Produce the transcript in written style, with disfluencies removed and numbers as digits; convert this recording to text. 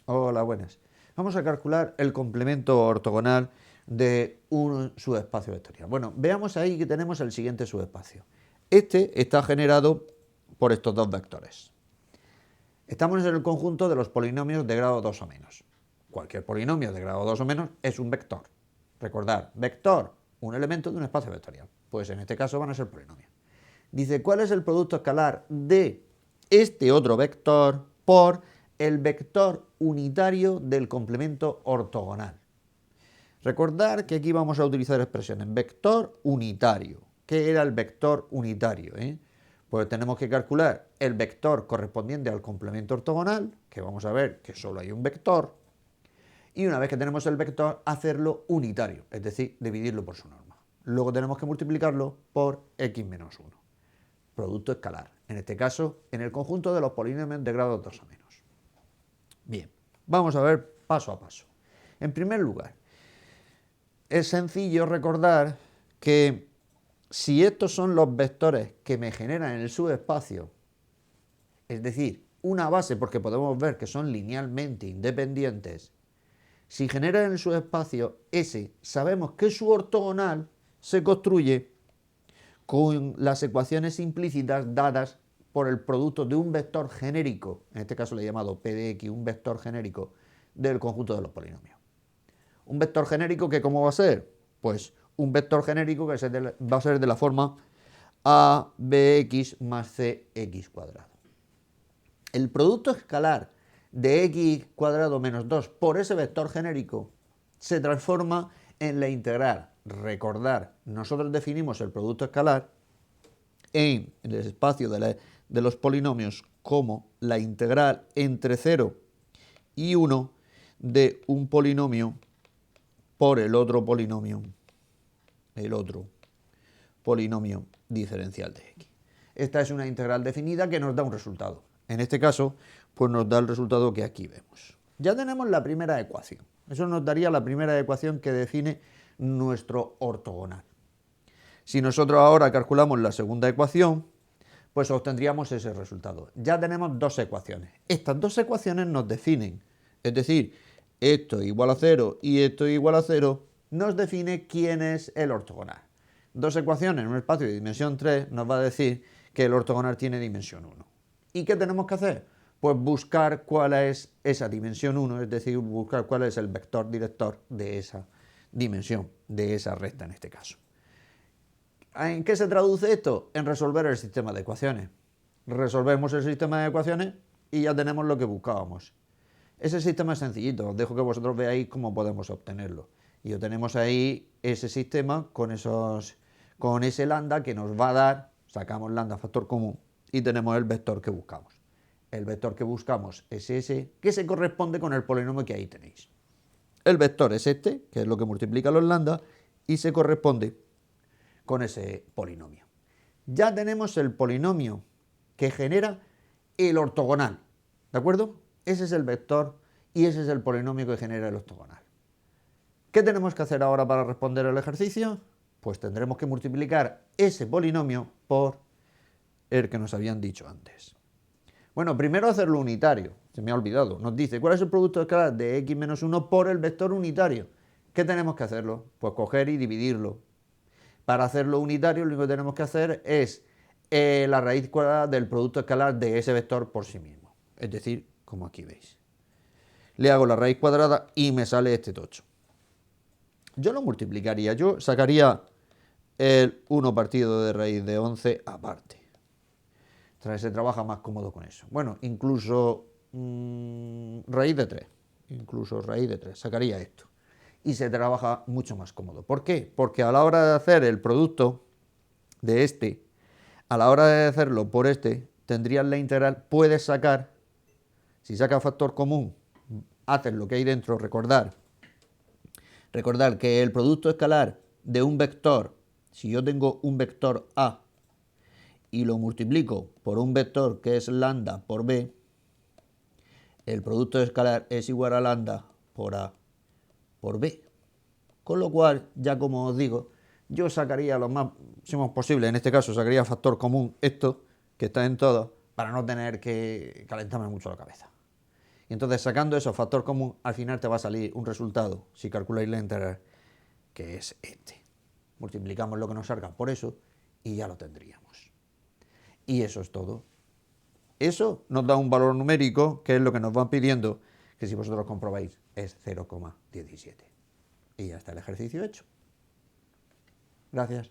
Hola, buenas. Vamos a calcular el complemento ortogonal de un subespacio vectorial. Bueno, veamos ahí que tenemos el siguiente subespacio. Este está generado por estos dos vectores. Estamos en el conjunto de los polinomios de grado 2 o menos. Cualquier polinomio de grado 2 o menos es un vector. Recordad, vector, un elemento de un espacio vectorial. Pues en este caso van a ser polinomios. Dice, ¿cuál es el producto escalar de este otro vector por el vector unitario del complemento ortogonal? Recordar que aquí vamos a utilizar expresiones vector unitario. ¿Qué era el vector unitario? Pues tenemos que calcular el vector correspondiente al complemento ortogonal, que vamos a ver que solo hay un vector, y una vez que tenemos el vector, hacerlo unitario, es decir, dividirlo por su norma. Luego tenemos que multiplicarlo por x menos 1. Producto escalar, en este caso, en el conjunto de los polinomios de grado 2 o menos. Bien, vamos a ver paso a paso. En primer lugar, es sencillo recordar que si estos son los vectores que me generan el subespacio, es decir, una base porque podemos ver que son linealmente independientes, si generan el subespacio S, sabemos que su ortogonal se construye con las ecuaciones implícitas dadas por el producto de un vector genérico, en este caso le he llamado P de X, un vector genérico del conjunto de los polinomios. Un vector genérico que ¿cómo va a ser? Pues un vector genérico que va a ser de la forma ABX más CX cuadrado. El producto escalar de x cuadrado menos 2 por ese vector genérico se transforma en la integral. Recordar, nosotros definimos el producto escalar en el espacio de los polinomios como la integral entre 0 y 1 de un polinomio por el otro polinomio diferencial de x. Esta es una integral definida que nos da un resultado. En este caso, pues nos da el resultado que aquí vemos. Ya tenemos la primera ecuación. Eso nos daría la primera ecuación que define nuestro ortogonal. Si nosotros ahora calculamos la segunda ecuación, pues obtendríamos ese resultado. Ya tenemos dos ecuaciones. Estas dos ecuaciones nos definen, es decir, esto igual a 0 y esto igual a 0, nos define quién es el ortogonal. Dos ecuaciones en un espacio de dimensión 3 nos va a decir que el ortogonal tiene dimensión 1. ¿Y qué tenemos que hacer? Pues buscar cuál es esa dimensión 1, es decir, buscar cuál es el vector director de esa dimensión, de esa recta en este caso. ¿En qué se traduce esto? En resolver el sistema de ecuaciones. Resolvemos el sistema de ecuaciones y ya tenemos lo que buscábamos. Ese sistema es sencillito, os dejo que vosotros veáis cómo podemos obtenerlo. Y obtenemos ahí ese sistema con ese lambda que nos va a dar, sacamos lambda factor común y tenemos el vector que buscamos. El vector que buscamos es ese que se corresponde con el polinomio que ahí tenéis. El vector es este, que es lo que multiplica los lambda, y se corresponde con ese polinomio. Ya tenemos el polinomio que genera el ortogonal, ¿de acuerdo? Ese es el vector y ese es el polinomio que genera el ortogonal. ¿Qué tenemos que hacer ahora para responder al ejercicio? Pues tendremos que multiplicar ese polinomio por el que nos habían dicho antes. Bueno, primero hacerlo unitario, se me ha olvidado. Nos dice, ¿cuál es el producto escalar de x menos 1 por el vector unitario? ¿Qué tenemos que hacerlo? Pues coger y dividirlo. Para hacerlo unitario, lo único que tenemos que hacer es la raíz cuadrada del producto escalar de ese vector por sí mismo. Es decir, como aquí veis. Le hago la raíz cuadrada y me sale este tocho. Yo lo multiplicaría, yo sacaría el 1 partido de raíz de 11 aparte. Se trabaja más cómodo con eso. Bueno, incluso raíz de 3. Incluso raíz de 3. Sacaría esto. Y se trabaja mucho más cómodo. ¿Por qué? Porque a la hora de hacer el producto de este, a la hora de hacerlo por este, tendrías la integral, puedes sacar, si sacas factor común, haces lo que hay dentro, recordar que el producto escalar de un vector, si yo tengo un vector A y lo multiplico por un vector que es lambda por B, el producto escalar es igual a lambda por A por B. Con lo cual, ya como os digo, yo sacaría lo máximo posible, en este caso sacaría factor común esto, que está en todo, para no tener que calentarme mucho la cabeza. Y entonces sacando eso, factor común, al final te va a salir un resultado, si calculáis la integral, que es este. Multiplicamos lo que nos salga por eso y ya lo tendríamos. Y eso es todo. Eso nos da un valor numérico, que es lo que nos van pidiendo, que si vosotros comprobáis es 0,17. Y ya está el ejercicio hecho. Gracias.